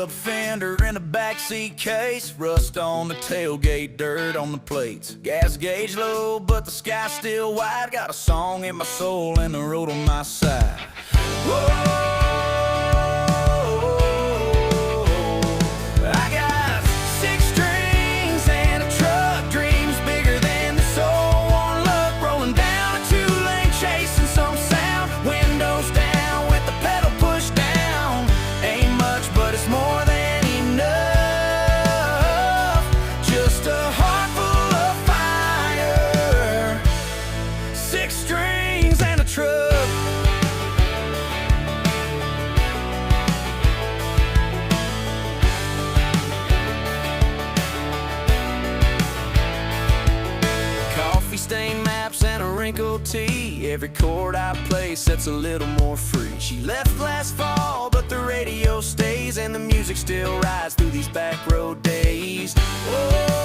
club fender in the backseat case, rust on the tailgate, dirt on the plates. Gas gauge low, but the sky's still wide. Got a song in my soul and the road on my side. Whoa. Stained maps and a wrinkled tee. Every chord I play sets a little more free. She left last fall, but the radio stays, and the music still rides through these back road days. Oh.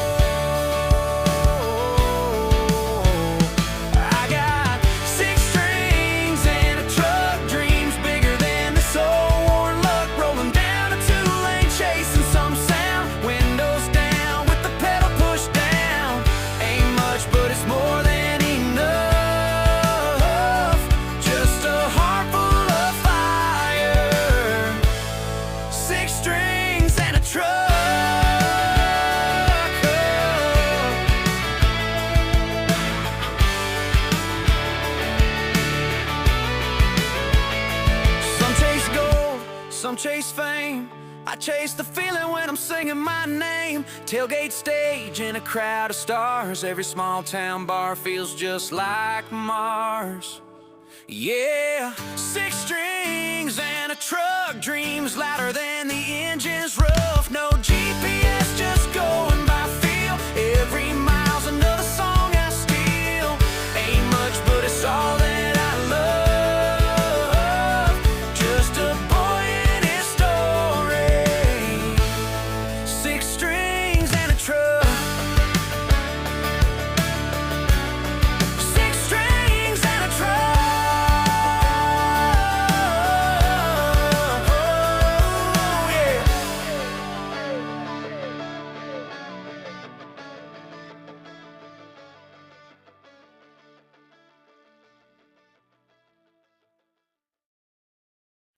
Some chase fame, I chase the feeling when I'm singing my name. Tailgate stage in a crowd of stars. Every small town bar feels just like Mars. Yeah, 6 strings and a truck, dreams louder than the engines run.